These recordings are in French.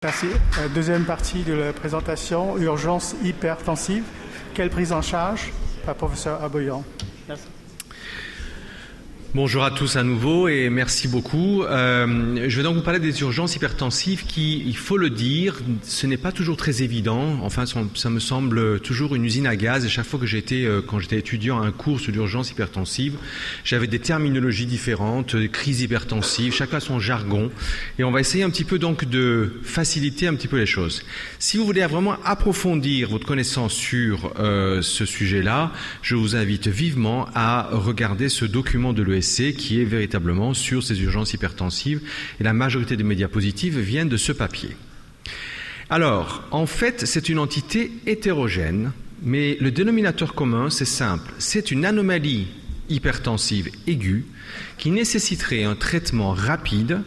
Merci. Deuxième partie de la présentation, urgence hypertensive. Quelle prise en charge par professeur Aboyan? Merci. Bonjour à tous à nouveau et merci beaucoup. Je vais donc vous parler des urgences hypertensives qui, il faut le dire, ce n'est pas toujours très évident. Enfin, ça me semble toujours une usine à gaz. Et chaque fois que quand j'étais étudiant à un cours sur l'urgence hypertensive, j'avais des terminologies différentes, des crises hypertensives, chacun a son jargon. Et on va essayer un petit peu donc de faciliter un petit peu les choses. Si vous voulez vraiment approfondir votre connaissance sur ce sujet-là, je vous invite vivement à regarder ce document de l'ESC qui est véritablement sur ces urgences hypertensives et la majorité des médias positifs viennent de ce papier. Alors, en fait, c'est une entité hétérogène, mais le dénominateur commun, c'est simple. C'est une anomalie hypertensive aiguë qui nécessiterait un traitement rapide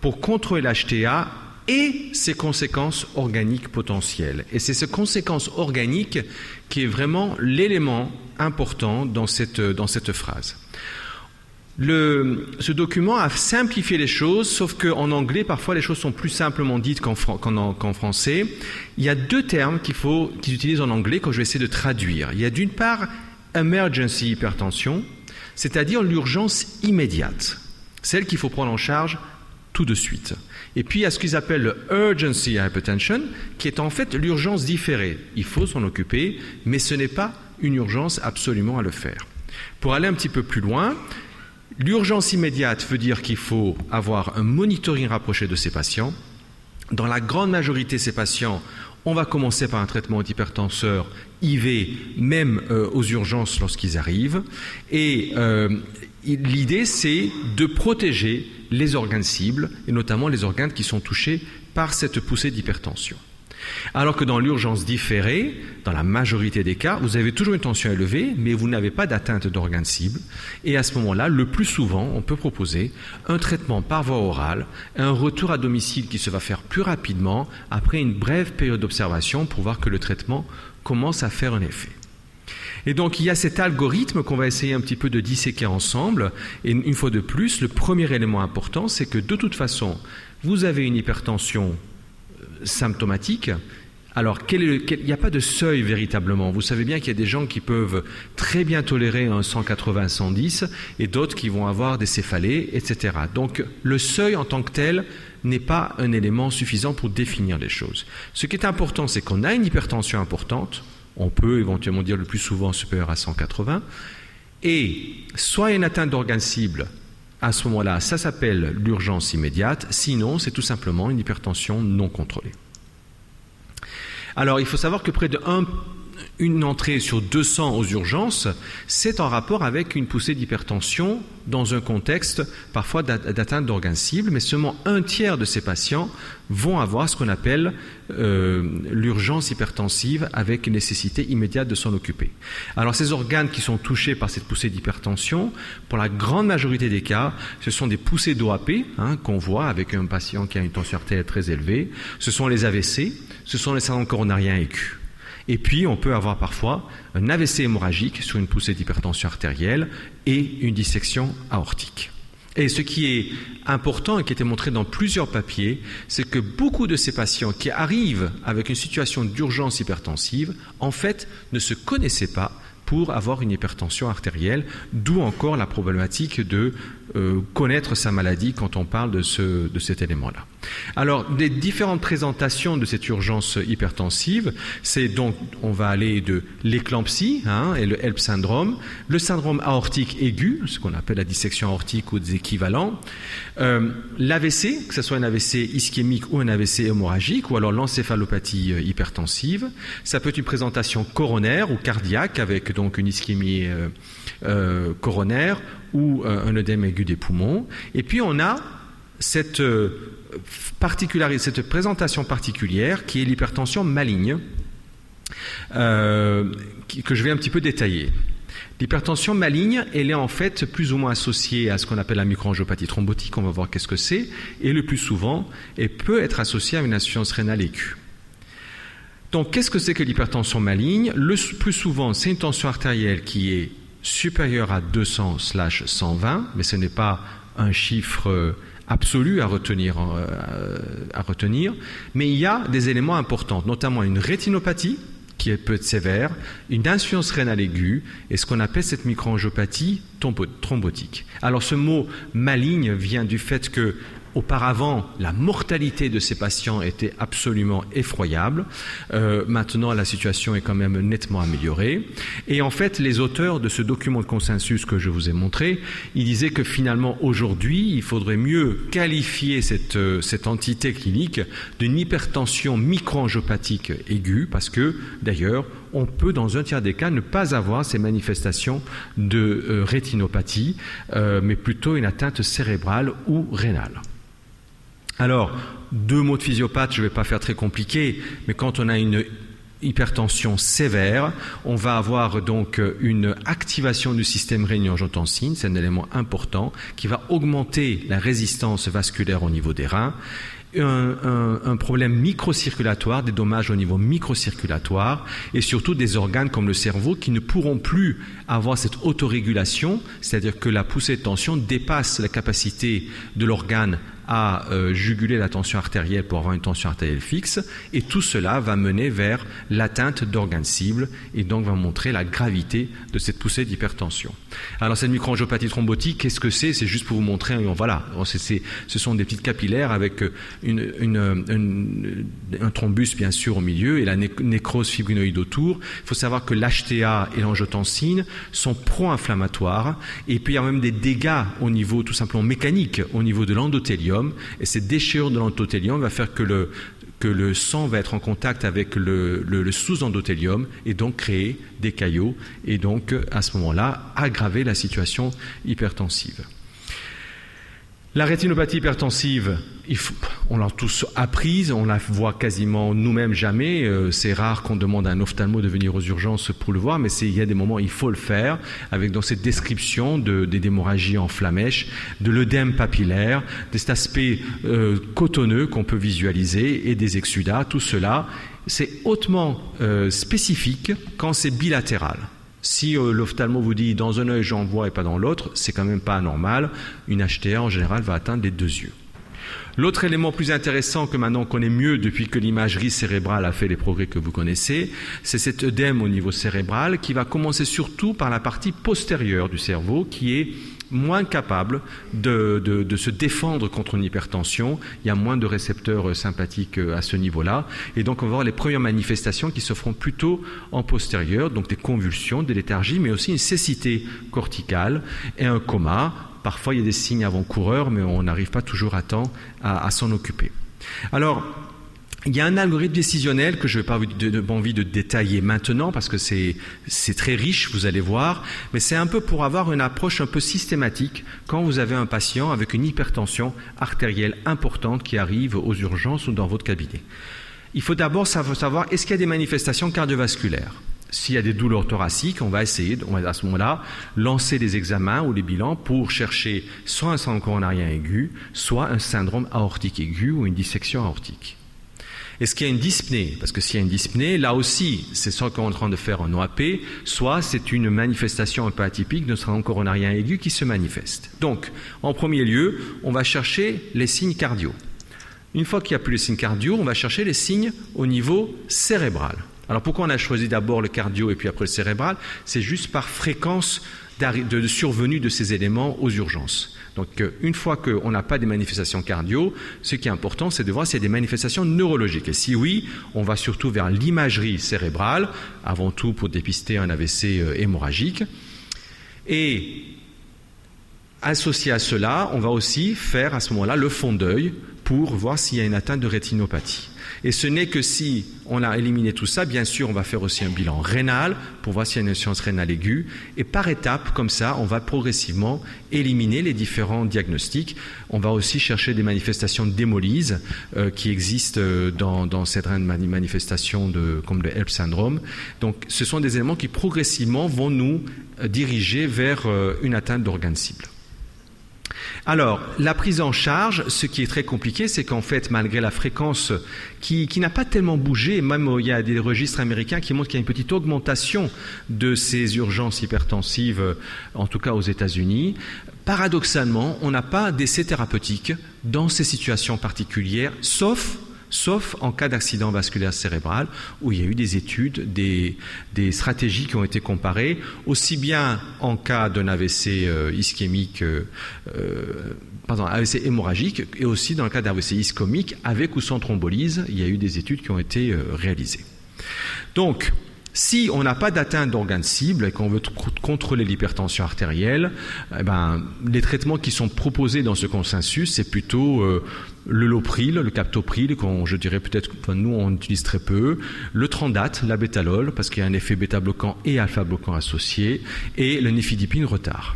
pour contrôler l'HTA et ses conséquences organiques potentielles. Et c'est ces conséquences organiques qui est vraiment l'élément important dans cette phrase. Ce document a simplifié les choses, sauf qu'en anglais, parfois, les choses sont plus simplement dites qu'en français. Il y a deux termes qu'ils utilisent en anglais que je vais essayer de traduire. Il y a d'une part « emergency hypertension », c'est-à-dire l'urgence immédiate, celle qu'il faut prendre en charge tout de suite. Et puis, il y a ce qu'ils appellent le « urgency hypertension », qui est en fait l'urgence différée. Il faut s'en occuper, mais ce n'est pas une urgence absolument à le faire. Pour aller un petit peu plus loin, l'urgence immédiate veut dire qu'il faut avoir un monitoring rapproché de ces patients. Dans la grande majorité de ces patients, on va commencer par un traitement antihypertenseur IV, même aux urgences lorsqu'ils arrivent. Et l'idée, c'est de protéger les organes cibles, et notamment les organes qui sont touchés par cette poussée d'hypertension. Alors que dans l'urgence différée, dans la majorité des cas, vous avez toujours une tension élevée, mais vous n'avez pas d'atteinte d'organes cibles. Et à ce moment-là, le plus souvent, on peut proposer un traitement par voie orale, un retour à domicile qui se va faire plus rapidement après une brève période d'observation pour voir que le traitement commence à faire un effet. Et donc, il y a cet algorithme qu'on va essayer un petit peu de disséquer ensemble. Et une fois de plus, le premier élément important, c'est que de toute façon, vous avez une hypertension symptomatique. Alors, il n'y a pas de seuil véritablement. Vous savez bien qu'il y a des gens qui peuvent très bien tolérer un 180-110 et d'autres qui vont avoir des céphalées, etc. Donc, le seuil en tant que tel n'est pas un élément suffisant pour définir les choses. Ce qui est important, c'est qu'on a une hypertension importante. On peut éventuellement dire le plus souvent supérieur à 180. Et soit il y a une atteinte d'organes cibles. À ce moment-là, ça s'appelle l'urgence immédiate. Sinon, c'est tout simplement une hypertension non contrôlée. Alors, il faut savoir que près d'une entrée sur 200 aux urgences, c'est en rapport avec une poussée d'hypertension dans un contexte parfois d'atteinte d'organes cibles, mais seulement un tiers de ces patients vont avoir ce qu'on appelle l'urgence hypertensive avec nécessité immédiate de s'en occuper. Alors ces organes qui sont touchés par cette poussée d'hypertension, pour la grande majorité des cas, ce sont des poussées d'OAP qu'on voit avec un patient qui a une tension artérielle très élevée, ce sont les AVC, ce sont les syndromes coronariens aigus. Et puis, on peut avoir parfois un AVC hémorragique sur une poussée d'hypertension artérielle et une dissection aortique. Et ce qui est important et qui a été montré dans plusieurs papiers, c'est que beaucoup de ces patients qui arrivent avec une situation d'urgence hypertensive, en fait, ne se connaissaient pas pour avoir une hypertension artérielle, d'où encore la problématique de connaître sa maladie quand on parle de cet élément-là. Alors, des différentes présentations de cette urgence hypertensive, c'est donc, on va aller de l'éclampsie et le HELP syndrome, le syndrome aortique aigu, ce qu'on appelle la dissection aortique ou des équivalents, l'AVC, que ce soit un AVC ischémique ou un AVC hémorragique, ou alors l'encéphalopathie hypertensive. Ça peut être une présentation coronaire ou cardiaque avec donc une ischémie coronaire ou un œdème aigu des poumons. Et puis on a cette présentation particulière qui est l'hypertension maligne que je vais un petit peu détailler. L'hypertension maligne, elle est en fait plus ou moins associée à ce qu'on appelle la microangiopathie thrombotique, on va voir qu'est-ce que c'est, et le plus souvent, elle peut être associée à une insuffisance rénale aiguë. Donc, qu'est-ce que c'est que l'hypertension maligne? Le plus souvent, c'est une tension artérielle qui est supérieure à 200/120, mais ce n'est pas un chiffre absolu à retenir, mais il y a des éléments importants, notamment une rétinopathie qui peut être sévère, une insuffisance rénale aiguë et ce qu'on appelle cette microangiopathie thrombotique. Alors ce mot maligne vient du fait que auparavant, la mortalité de ces patients était absolument effroyable. Maintenant, la situation est quand même nettement améliorée. Et en fait, les auteurs de ce document de consensus que je vous ai montré, ils disaient que finalement, aujourd'hui, il faudrait mieux qualifier cette entité clinique d'une hypertension microangiopathique aiguë, parce que, d'ailleurs, on peut, dans un tiers des cas, ne pas avoir ces manifestations de rétinopathie, mais plutôt une atteinte cérébrale ou rénale. Alors, 2 mots de physiopathe, je ne vais pas faire très compliqué, mais quand on a une hypertension sévère, on va avoir donc une activation du système rénine-angiotensine, c'est un élément important, qui va augmenter la résistance vasculaire au niveau des reins, un problème microcirculatoire, des dommages au niveau microcirculatoire et surtout des organes comme le cerveau qui ne pourront plus avoir cette autorégulation, c'est-à-dire que la poussée de tension dépasse la capacité de l'organe à juguler la tension artérielle pour avoir une tension artérielle fixe, et tout cela va mener vers l'atteinte d'organes cibles et donc va montrer la gravité de cette poussée d'hypertension. Alors cette microangiopathie thrombotique, qu'est-ce que c'est? C'est juste pour vous montrer, voilà, ce sont des petites capillaires avec un thrombus bien sûr au milieu et la nécrose fibrinoïde autour. Il faut savoir que l'HTA et l'angiotensine sont pro-inflammatoires et puis il y a même des dégâts au niveau tout simplement mécanique, au niveau de l'endothélium. Et cette déchirure de l'endothélium va faire que le sang va être en contact avec le sous-endothélium et donc créer des caillots et donc à ce moment-là aggraver la situation hypertensive. La rétinopathie hypertensive, on l'a tous apprise, on la voit quasiment nous-mêmes jamais. C'est rare qu'on demande à un ophtalmo de venir aux urgences pour le voir, mais il y a des moments où il faut le faire, avec donc cette description des hémorragies en flamèche, de l'œdème papillaire, de cet aspect cotonneux qu'on peut visualiser et des exsudats. Tout cela, c'est hautement spécifique quand c'est bilatéral. Si l'ophtalmo vous dit dans un œil j'en vois et pas dans l'autre, c'est quand même pas anormal. Une HTA en général va atteindre les 2 yeux. L'autre élément plus intéressant que maintenant on connaît mieux depuis que l'imagerie cérébrale a fait les progrès que vous connaissez, c'est cet œdème au niveau cérébral qui va commencer surtout par la partie postérieure du cerveau qui est moins capable de se défendre contre une hypertension. Il y a moins de récepteurs sympathiques à ce niveau-là. Et donc, on va voir les premières manifestations qui se feront plutôt en postérieur, donc des convulsions, des léthargies, mais aussi une cécité corticale et un coma. Parfois, il y a des signes avant-coureurs, mais on n'arrive pas toujours à temps à s'en occuper. Alors, il y a un algorithme décisionnel que je n'ai pas envie de détailler maintenant parce que c'est très riche, vous allez voir, mais c'est un peu pour avoir une approche un peu systématique quand vous avez un patient avec une hypertension artérielle importante qui arrive aux urgences ou dans votre cabinet. Il faut d'abord savoir est-ce qu'il y a des manifestations cardiovasculaires. S'il y a des douleurs thoraciques, on va essayer, à ce moment-là, lancer des examens ou des bilans pour chercher soit un syndrome coronarien aigu, soit un syndrome aortique aigu ou une dissection aortique. Est-ce qu'il y a une dyspnée? Parce que s'il y a une dyspnée, là aussi, c'est soit qu'on est en train de faire un OAP, soit c'est une manifestation un peu atypique d'un syndrome coronarien aigu qui se manifeste. Donc, en premier lieu, on va chercher les signes cardio. Une fois qu'il n'y a plus les signes cardio, on va chercher les signes au niveau cérébral. Alors pourquoi on a choisi d'abord le cardio et puis après le cérébral? C'est juste par fréquence de survenue de ces éléments aux urgences. Donc une fois qu'on n'a pas des manifestations cardio, ce qui est important, c'est de voir s'il y a des manifestations neurologiques. Et si oui, on va surtout vers l'imagerie cérébrale, avant tout pour dépister un AVC hémorragique. Et associé à cela, on va aussi faire à ce moment-là le fond d'œil pour voir s'il y a une atteinte de rétinopathie. Et ce n'est que si on a éliminé tout ça, bien sûr, on va faire aussi un bilan rénal pour voir s'il y a une insuffisance rénale aiguë. Et par étapes, comme ça, on va progressivement éliminer les différents diagnostics. On va aussi chercher des manifestations d'hémolyse qui existent dans certaines manifestations comme le HELP syndrome. Donc, ce sont des éléments qui progressivement vont nous diriger vers une atteinte d'organes cibles. Alors, la prise en charge, ce qui est très compliqué, c'est qu'en fait, malgré la fréquence qui n'a pas tellement bougé, même il y a des registres américains qui montrent qu'il y a une petite augmentation de ces urgences hypertensives, en tout cas aux États-Unis, paradoxalement, on n'a pas d'essai thérapeutique dans ces situations particulières, sauf en cas d'accident vasculaire cérébral, où il y a eu des études, des stratégies qui ont été comparées, aussi bien en cas d'un AVC ischémique, AVC hémorragique, et aussi dans le cas d'AVC ischémique, avec ou sans thrombolyse, il y a eu des études qui ont été réalisées. Donc, si on n'a pas d'atteinte d'organes cibles et qu'on veut contrôler l'hypertension artérielle, les traitements qui sont proposés dans ce consensus, c'est plutôt le Lopril, le Captopril, je dirais peut-être, nous on utilise très peu, le Trandate, l'abétalol, parce qu'il y a un effet bêta-bloquant et alpha-bloquant associé, et le nifedipine retard.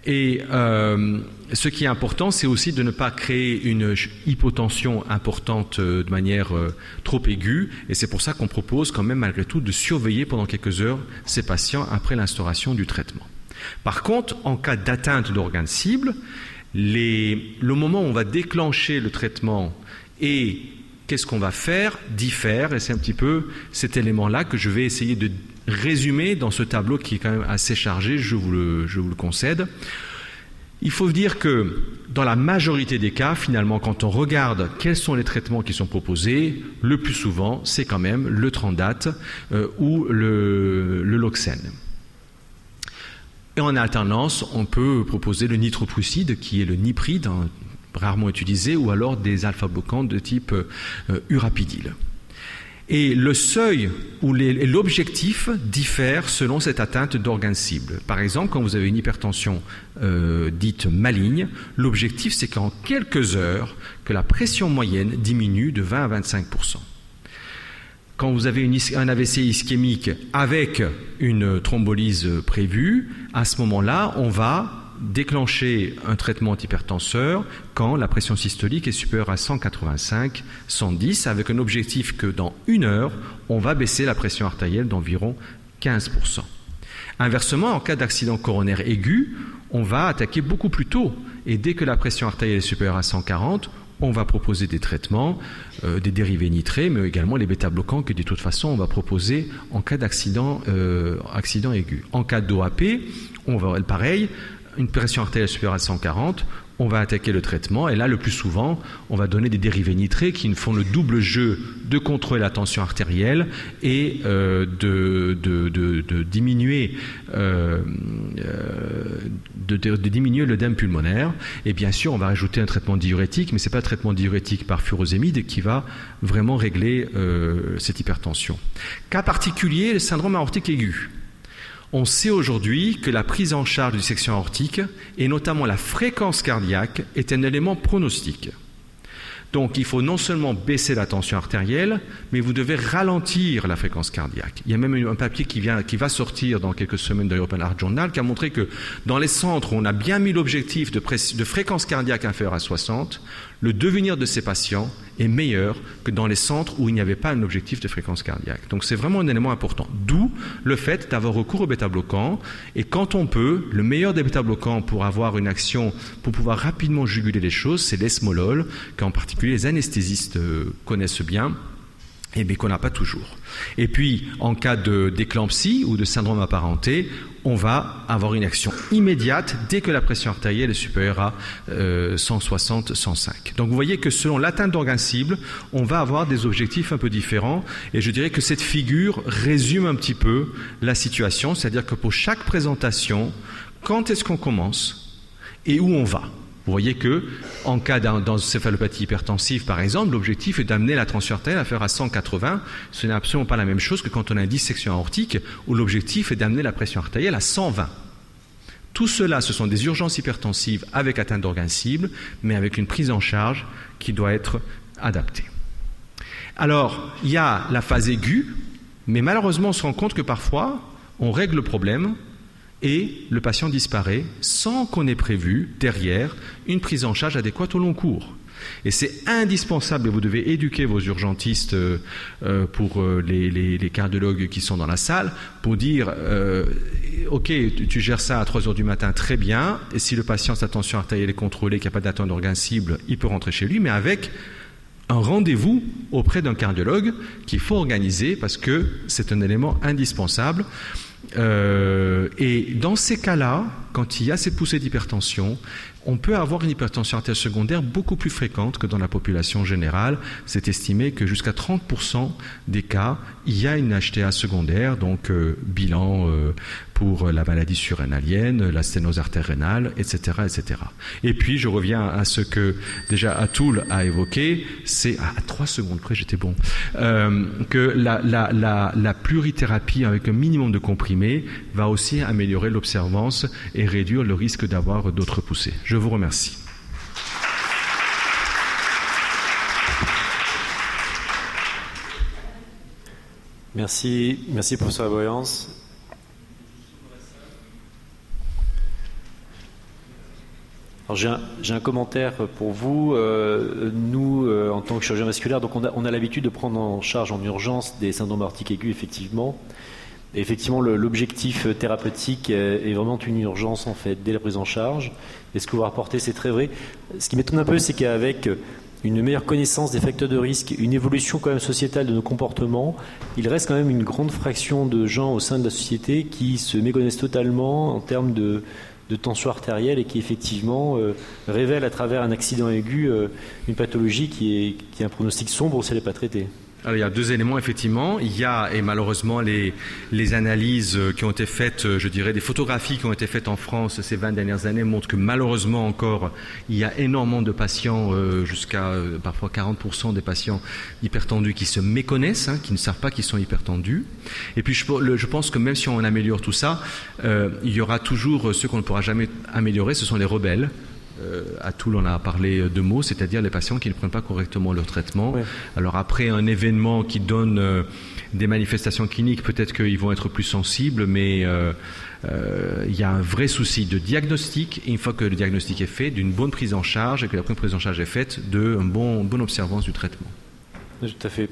Et ce qui est important, c'est aussi de ne pas créer une hypotension importante de manière trop aiguë. Et c'est pour ça qu'on propose quand même malgré tout de surveiller pendant quelques heures ces patients après l'instauration du traitement. Par contre, en cas d'atteinte d'organes cibles, le moment où on va déclencher le traitement et qu'est-ce qu'on va faire diffère. Et c'est un petit peu cet élément-là que je vais essayer de résumer dans ce tableau qui est quand même assez chargé, je vous le concède. Il faut dire que dans la majorité des cas, finalement, quand on regarde quels sont les traitements qui sont proposés, le plus souvent, c'est quand même le Trandate ou le Loxène. Et en alternance, on peut proposer le nitroprusside, qui est le nipride, rarement utilisé, ou alors des alpha-bloquants de type urapidil. Et le seuil ou l'objectif diffère selon cette atteinte d'organes cibles. Par exemple, quand vous avez une hypertension dite maligne, l'objectif c'est qu'en quelques heures, que la pression moyenne diminue de 20 à 25%. Quand vous avez un AVC ischémique avec une thrombolyse prévue, à ce moment-là, on va déclencher un traitement antihypertenseur quand la pression systolique est supérieure à 185, 110, avec un objectif que dans 1 heure, on va baisser la pression artérielle d'environ 15%. Inversement, en cas d'accident coronaire aigu, on va attaquer beaucoup plus tôt. Et dès que la pression artérielle est supérieure à 140, on va proposer des traitements, des dérivés nitrés, mais également les bêta-bloquants que de toute façon on va proposer en cas d'accident aigu. En cas d'OAP, on va pareil, une pression artérielle supérieure à 140, on va attaquer le traitement et là, le plus souvent, on va donner des dérivés nitrés qui font le double jeu de contrôler la tension artérielle et de diminuer l'œdème pulmonaire. Et bien sûr, on va rajouter un traitement diurétique, mais ce n'est pas un traitement diurétique par furosémide qui va vraiment régler cette hypertension. Cas particulier, le syndrome aortique aigu. On sait aujourd'hui que la prise en charge du dissection aortique, et notamment la fréquence cardiaque, est un élément pronostique. Donc il faut non seulement baisser la tension artérielle, mais vous devez ralentir la fréquence cardiaque. Il y a même un papier qui va sortir dans quelques semaines de l'European Heart Journal qui a montré que dans les centres où on a bien mis l'objectif de fréquence cardiaque inférieure à 60, le devenir de ces patients est meilleur que dans les centres où il n'y avait pas un objectif de fréquence cardiaque. Donc c'est vraiment un élément important. D'où le fait d'avoir recours aux bêta-bloquants. Et quand on peut, le meilleur des bêta-bloquants pour avoir une action, pour pouvoir rapidement juguler les choses, c'est l'esmolol, qu'en particulier les anesthésistes connaissent bien, et bien qu'on n'a pas toujours. Et puis, en cas d'éclampsie ou de syndrome apparenté, on va avoir une action immédiate dès que la pression artérielle est supérieure à 160, 105. Donc vous voyez que selon l'atteinte d'organes cibles, on va avoir des objectifs un peu différents. Et je dirais que cette figure résume un petit peu la situation, c'est-à-dire que pour chaque présentation, quand est-ce qu'on commence et où on va ? Vous voyez que, en cas d'encéphalopathie hypertensive, par exemple, l'objectif est d'amener la tension artérielle à faire à 180. Ce n'est absolument pas la même chose que quand on a une dissection aortique, où l'objectif est d'amener la pression artérielle à 120. Tout cela, ce sont des urgences hypertensives avec atteinte d'organes cibles, mais avec une prise en charge qui doit être adaptée. Alors, il y a la phase aiguë, mais malheureusement, on se rend compte que parfois, on règle le problème, et le patient disparaît sans qu'on ait prévu, derrière, une prise en charge adéquate au long cours. Et c'est indispensable, et vous devez éduquer vos urgentistes pour les cardiologues qui sont dans la salle, pour dire ok, tu gères ça à 3 heures du matin, très bien. Et si le patient, sa tension artérielle est contrôlée, qu'il n'y a pas d'atteinte d'organe cible, il peut rentrer chez lui, mais avec un rendez-vous auprès d'un cardiologue qu'il faut organiser parce que c'est un élément indispensable. Et dans ces cas-là, quand il y a cette poussée d'hypertension, on peut avoir une hypertension artérielle secondaire beaucoup plus fréquente que dans la population générale. C'est estimé que jusqu'à 30% des cas, il y a une HTA secondaire, donc bilan pour la maladie surrénalienne, la sténose artère-rénale, etc., etc. Et puis, je reviens à ce que déjà Atul a évoqué, c'est, à 3 secondes près, j'étais bon, que la plurithérapie avec un minimum de comprimés va aussi améliorer l'observance et réduire le risque d'avoir d'autres poussées. Je vous remercie. Merci professeur Aboyance. Alors j'ai un commentaire pour vous. Nous, en tant que chirurgien vasculaire, donc on a l'habitude de prendre en charge en urgence des syndromes aortiques aigus, effectivement. Et effectivement, l'objectif thérapeutique est vraiment une urgence, en fait, dès la prise en charge. Et ce que vous rapportez, c'est très vrai. Ce qui m'étonne un peu, c'est qu'avec une meilleure connaissance des facteurs de risque, une évolution quand même sociétale de nos comportements, il reste quand même une grande fraction de gens au sein de la société qui se méconnaissent totalement en termes de tension artérielle et qui effectivement révèlent à travers un accident aigu une pathologie qui a un pronostic sombre si elle n'est pas traitée. Alors, il y a 2 éléments, effectivement. Il y a, et malheureusement, les analyses qui ont été faites, je dirais, des photographies qui ont été faites en France ces 20 dernières années montrent que malheureusement encore, il y a énormément de patients, jusqu'à parfois 40% des patients hypertendus qui se méconnaissent, qui ne savent pas qu'ils sont hypertendus. Et puis, je pense que même si on améliore tout ça, il y aura toujours ceux qu'on ne pourra jamais améliorer, ce sont les rebelles. Atul en a parlé 2 mots, c'est-à-dire les patients qui ne prennent pas correctement leur traitement. Ouais. Alors après un événement qui donne des manifestations cliniques, peut-être qu'ils vont être plus sensibles, mais il y a un vrai souci de diagnostic. Et une fois que le diagnostic est fait, d'une bonne prise en charge, et que la bonne prise en charge est faite, d'une bonne observance du traitement. Tout à fait.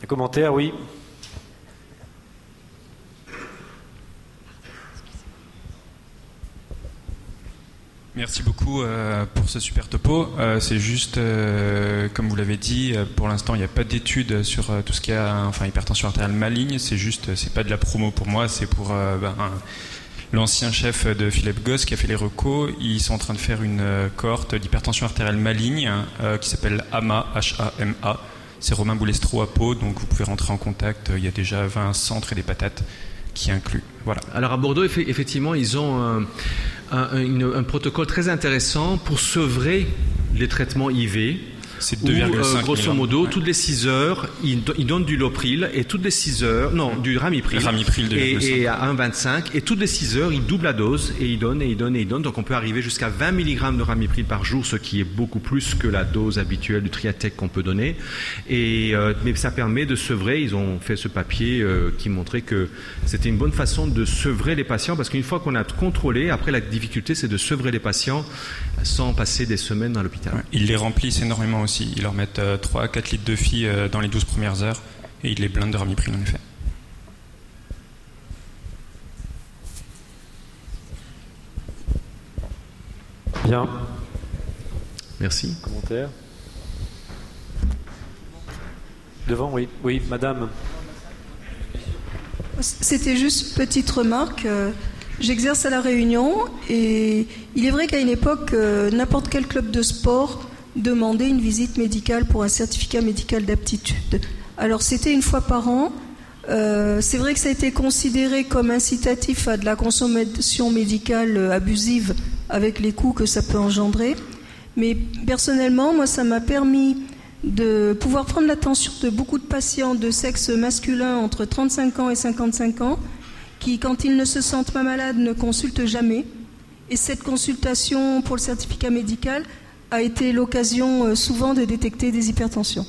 Un commentaire, oui. Merci beaucoup pour ce super topo. C'est juste, comme vous l'avez dit, pour l'instant, il n'y a pas d'études sur tout ce qui a hypertension artérielle maligne. C'est pas de la promo pour moi, c'est pour l'ancien chef de Philippe Goss qui a fait les recos. Ils sont en train de faire une cohorte d'hypertension artérielle maligne qui s'appelle HAMA, H-A-M-A. C'est Romain Boulestro à Pau, donc vous pouvez rentrer en contact. Il y a déjà 20 centres et des patates qui incluent. Voilà. Alors à Bordeaux, effectivement, ils ont un protocole très intéressant pour sevrer les traitements IV. C'est 2,5 grosso modo, toutes les 6 heures, ils donnent du Lopril et toutes les 6 heures, non, du Ramipril. Et à 1,25 et toutes les 6 heures, ils doublent la dose et ils donnent. Donc on peut arriver jusqu'à 20 mg de Ramipril par jour, ce qui est beaucoup plus que la dose habituelle du Triatec qu'on peut donner. Mais ça permet de sevrer. Ils ont fait ce papier qui montrait que c'était une bonne façon de sevrer les patients parce qu'une fois qu'on a contrôlé, après la difficulté, c'est de sevrer les patients sans passer des semaines dans l'hôpital. Ouais, ils les remplissent énormément aussi. Ils leur mettent 3 à 4 litres de phi dans les 12 premières heures et ils les blindent de Ramipril en effet. Bien. Merci. Commentaire. Devant, oui. Oui, madame. C'était juste une petite remarque. J'exerce à La Réunion et il est vrai qu'à une époque, n'importe quel club de sport demandait une visite médicale pour un certificat médical d'aptitude. Alors c'était une fois par an. C'est vrai que ça a été considéré comme incitatif à de la consommation médicale abusive avec les coûts que ça peut engendrer. Mais personnellement, moi, ça m'a permis de pouvoir prendre l'attention de beaucoup de patients de sexe masculin entre 35 ans et 55 ans qui, quand ils ne se sentent pas malades, ne consultent jamais. Et cette consultation pour le certificat médical a été l'occasion souvent de détecter des hypertensions.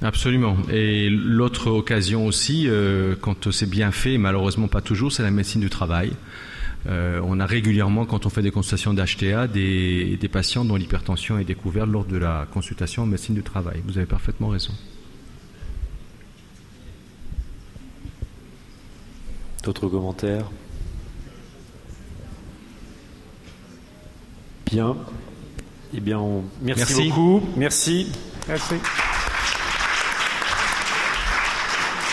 Absolument. Et l'autre occasion aussi, quand c'est bien fait, malheureusement pas toujours, c'est la médecine du travail. On a régulièrement, quand on fait des consultations d'HTA, des patients dont l'hypertension est découverte lors de la consultation en médecine du travail. Vous avez parfaitement raison. D'autres commentaires? Bien. Eh bien, merci beaucoup. Merci. Merci.